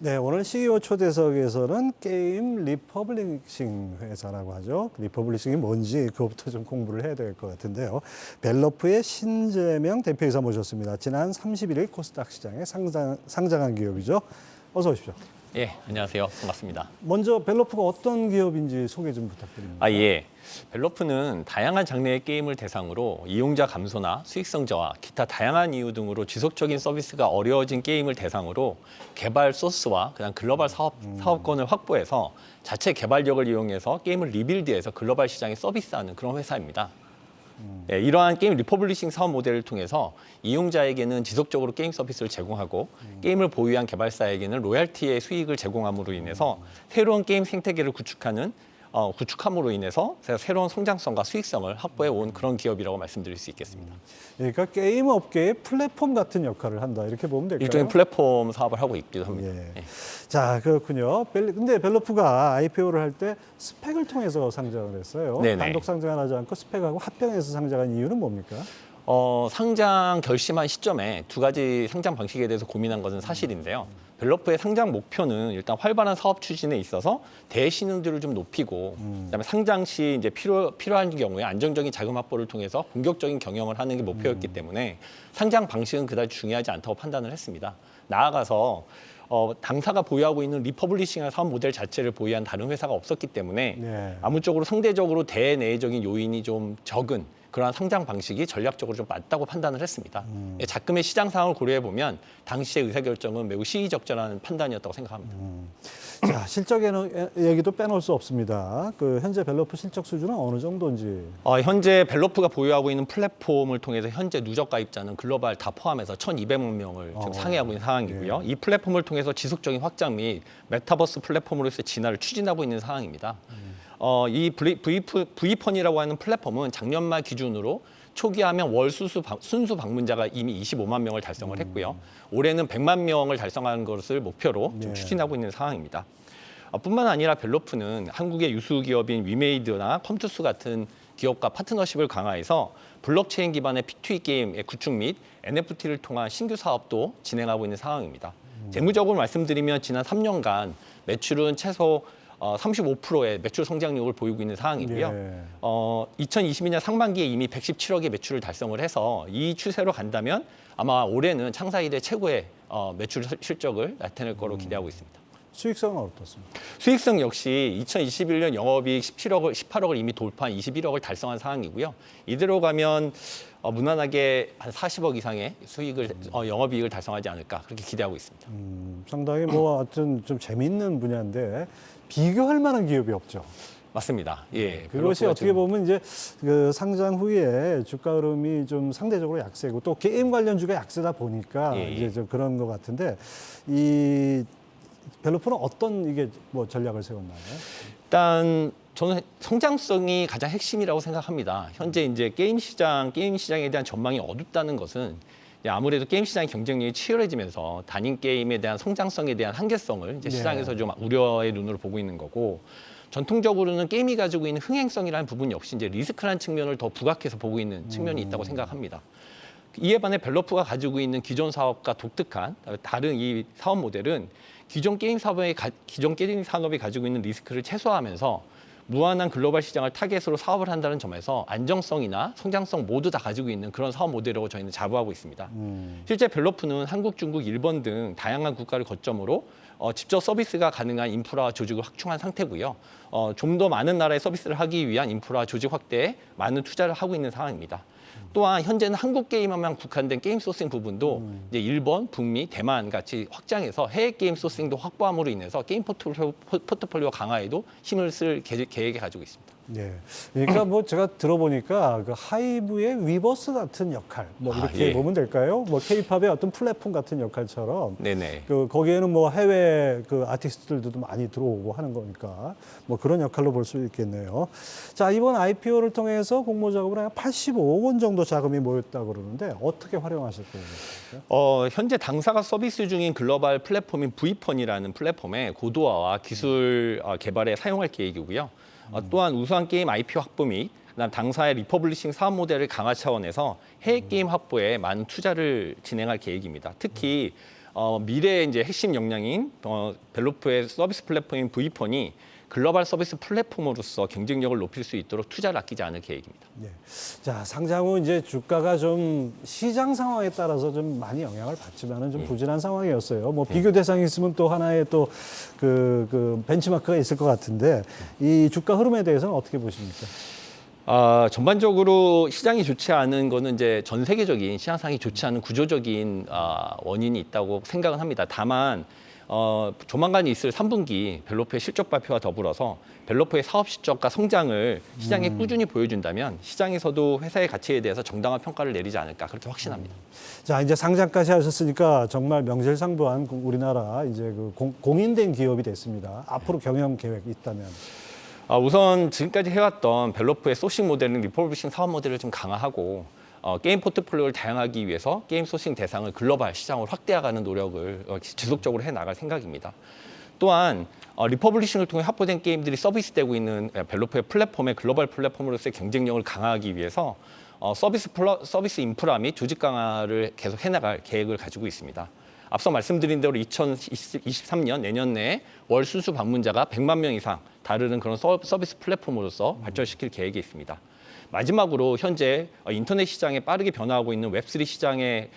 네, 오늘 CEO 초대석에서는 게임 리퍼블리싱 회사라고 하죠. 리퍼블리싱이 뭔지 그것부터 좀 공부를 해야 될 것 같은데요. 벨로프의 신재명 대표이사 모셨습니다. 지난 31일 코스닥 시장에 상장한 기업이죠. 어서 오십시오. 예, 안녕하세요. 반갑습니다. 먼저 벨로프가 어떤 기업인지 소개 좀 부탁드립니다. 예. 벨로프는 다양한 장르의 게임을 대상으로 이용자 감소나 수익성 저하, 기타 다양한 이유 등으로 지속적인 서비스가 어려워진 게임을 대상으로 개발 소스와 그다음 글로벌 사업권을 확보해서 자체 개발력을 이용해서 게임을 리빌드해서 글로벌 시장에 서비스하는 그런 회사입니다. 네, 이러한 게임 리퍼블리싱 사업 모델을 통해서 이용자에게는 지속적으로 게임 서비스를 제공하고 게임을 보유한 개발사에게는 로열티의 수익을 제공함으로 인해서 새로운 게임 생태계를 구축함으로 인해서 새로운 성장성과 수익성을 확보해 온 그런 기업이라고 말씀드릴 수 있겠습니다. 그러니까 게임 업계의 플랫폼 같은 역할을 한다 이렇게 보면 될까요? 일종의 플랫폼 사업을 하고 있기도 합니다. 예. 예. 자, 그렇군요. 근데 벨로프가 IPO를 할 때 스펙을 통해서 상장을 했어요. 네네. 단독 상장을 하지 않고 스펙하고 합병해서 상장한 이유는 뭡니까? 상장 결심한 시점에 두 가지 상장 방식에 대해서 고민한 것은 사실인데요. 벨로프의 상장 목표는 일단 활발한 사업 추진에 있어서 대신율들을 좀 높이고, 그다음에 상장 시 이제 필요한 경우에 안정적인 자금 확보를 통해서 본격적인 경영을 하는 게 목표였기 때문에 상장 방식은 그다지 중요하지 않다고 판단을 했습니다. 나아가서 당사가 보유하고 있는 리퍼블리싱한 사업 모델 자체를 보유한 다른 회사가 없었기 때문에 네. 아무쪽으로 상대적으로 대내적인 요인이 좀 적은 그러한 상장 방식이 전략적으로 좀 맞다고 판단을 했습니다. 자금의 시장 상황을 고려해 보면 당시의 의사결정은 매우 시의적절한 판단이었다고 생각합니다. 자, 실적에는 얘기도 빼놓을 수 없습니다. 그 현재 벨로프 실적 수준은 어느 정도인지. 현재 벨로프가 보유하고 있는 플랫폼을 통해서 현재 누적 가입자는 글로벌 다 포함해서 1,200만 명을 지금 상회하고 있는 상황이고요. 이 플랫폼을 통해서 지속적인 확장 및 메타버스 플랫폼으로서의 진화를 추진하고 있는 상황입니다. 이 V펀이라고 하는 플랫폼은 작년 말 기준으로 초기 하면 월 순수 방문자가 이미 25만 명을 달성을 했고요. 올해는 100만 명을 달성하는 것을 목표로 좀 추진하고 있는 상황입니다. 뿐만 아니라 벨로프는 한국의 유수 기업인 위메이드나 컴투스 같은 기업과 파트너십을 강화해서 블록체인 기반의 P2E 게임의 구축 및 NFT를 통한 신규 사업도 진행하고 있는 상황입니다. 재무적으로 말씀드리면 지난 3년간 매출은 최소 35%의 매출 성장률을 보이고 있는 상황이고요. 예. 2022년 상반기에 이미 117억의 매출을 달성을 해서 이 추세로 간다면 아마 올해는 창사 이래 최고의 매출 실적을 나타낼 거로 기대하고 있습니다. 수익성은 어떻습니까? 수익성 역시 2021년 영업이익 18억을 이미 돌파한 21억을 달성한 상황이고요. 이대로 가면 무난하게 한 40억 이상의 영업이익을 달성하지 않을까 그렇게 기대하고 있습니다. 상당히 하여튼 좀 재밌는 분야인데 비교할 만한 기업이 없죠. 맞습니다. 예. 그것이 어떻게 보면 이제 그 상장 후에 주가 흐름이 좀 상대적으로 약세고 또 게임 관련주가 약세다 보니까 예. 이제 좀 그런 것 같은데 이 벨로프는 어떤 이게 전략을 세웠나요? 일단 저는 성장성이 가장 핵심이라고 생각합니다. 현재 이제 게임 시장에 대한 전망이 어둡다는 것은 이제 아무래도 게임 시장의 경쟁력이 치열해지면서 단인 게임에 대한 성장성에 대한 한계성을 이제 시장에서 좀 우려의 눈으로 보고 있는 거고, 전통적으로는 게임이 가지고 있는 흥행성이라는 부분 역시 이제 리스크라는 측면을 더 부각해서 보고 있는 측면이 있다고 생각합니다. 이에 반해 벨로프가 가지고 있는 기존 사업과 독특한 다른 이 사업 모델은 기존 게임 산업이 가지고 있는 리스크를 최소화하면서 무한한 글로벌 시장을 타겟으로 사업을 한다는 점에서 안정성이나 성장성 모두 다 가지고 있는 그런 사업 모델이라고 저희는 자부하고 있습니다. 실제 벨로프는 한국, 중국, 일본 등 다양한 국가를 거점으로 직접 서비스가 가능한 인프라와 조직을 확충한 상태고요. 좀 더 많은 나라의 서비스를 하기 위한 인프라 조직 확대에 많은 투자를 하고 있는 상황입니다. 또한 현재는 한국 게임에만 국한된 게임 소싱 부분도 이제 일본, 북미, 대만 같이 확장해서 해외 게임 소싱도 확보함으로 인해서 게임 포트폴리오 강화에도 힘을 쓸 계획에 가지고 있습니다. 네. 그러니까 제가 들어보니까 그 하이브의 위버스 같은 역할 이렇게 보면 될까요? K-팝의 어떤 플랫폼 같은 역할처럼 네네. 거기에는 해외 그 아티스트들도 많이 들어오고 하는 거니까 그런 역할로 볼 수 있겠네요. 자, 이번 IPO를 통해서 공모 자금으로 한 85억 원 정도 자금이 모였다고 그러는데 어떻게 활용하실 거예요? 현재 당사가 서비스 중인 글로벌 플랫폼인 V펀이라는 플랫폼의 고도화와 기술 개발에 사용할 계획이고요. 또한 우수한 게임 IP 확보 및 당사의 리퍼블리싱 사업 모델을 강화 차원에서 해외 게임 확보에 많은 투자를 진행할 계획입니다. 특히 미래의 이제 핵심 역량인 벨로프의 서비스 플랫폼인 V폰이 글로벌 서비스 플랫폼으로서 경쟁력을 높일 수 있도록 투자를 아끼지 않을 계획입니다. 네. 자, 상장 후 이제 주가가 좀 시장 상황에 따라서 좀 많이 영향을 받지만은 좀 부진한 상황이었어요. 뭐 비교 대상이 있으면 또 하나의 또 그 벤치마크가 있을 것 같은데 이 주가 흐름에 대해서는 어떻게 보십니까? 전반적으로 시장이 좋지 않은 거는 이제 전 세계적인 시장 상황이 좋지 않은 구조적인 원인이 있다고 생각은 합니다. 다만 조만간 있을 3분기 벨로프의 실적 발표와 더불어서 벨로프의 사업 실적과 성장을 시장에 꾸준히 보여준다면 시장에서도 회사의 가치에 대해서 정당한 평가를 내리지 않을까 그렇게 확신합니다. 자, 이제 상장까지 하셨으니까 정말 명실상부한 우리나라 이제 그 공인된 기업이 됐습니다. 앞으로 경영 계획 있다면? 우선 지금까지 해왔던 벨로프의 소싱 모델은 리퍼블리싱 사업 모델을 좀 강화하고 게임 포트폴리오를 다양하기 위해서 게임 소싱 대상을 글로벌 시장으로 확대해가는 노력을 지속적으로 해나갈 생각입니다. 또한 리퍼블리싱을 통해 확보된 게임들이 서비스되고 있는 벨로프의 플랫폼의 글로벌 플랫폼으로서의 경쟁력을 강화하기 위해서 서비스 인프라 및 조직 강화를 계속 해나갈 계획을 가지고 있습니다. 앞서 말씀드린 대로 2023년 내년 내에 월 순수 방문자가 100만 명 이상 다루는 그런 서비스 플랫폼으로서 발전시킬 계획이 있습니다. 마지막으로 현재 인터넷 시장에 빠르게 변화하고 있는 웹3 시장의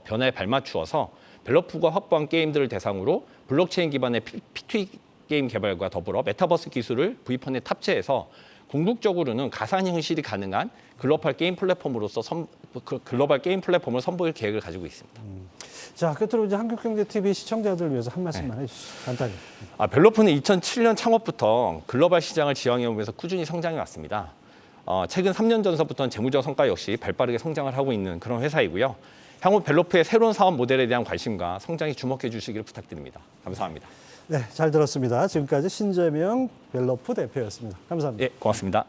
변화에 발맞추어서 벨로프가 확보한 게임들을 대상으로 블록체인 기반의 P2E 게임 개발과 더불어 메타버스 기술을 V폰에 탑재해서 궁극적으로는 가상 현실이 가능한 글로벌 게임 플랫폼으로서 글로벌 게임 플랫폼을 선보일 계획을 가지고 있습니다. 자, 끝으로 이제 한국경제TV 시청자들을 위해서 한 말씀만 해주시죠. 간단히. 벨로프는 2007년 창업부터 글로벌 시장을 지향해오면서 꾸준히 성장해 왔습니다. 최근 3년 전서부터는 재무적 성과 역시 발빠르게 성장을 하고 있는 그런 회사이고요. 향후 벨로프의 새로운 사업 모델에 대한 관심과 성장에 주목해 주시기를 부탁드립니다. 감사합니다. 네, 잘 들었습니다. 지금까지 신재명 벨로프 대표였습니다. 감사합니다. 예, 고맙습니다.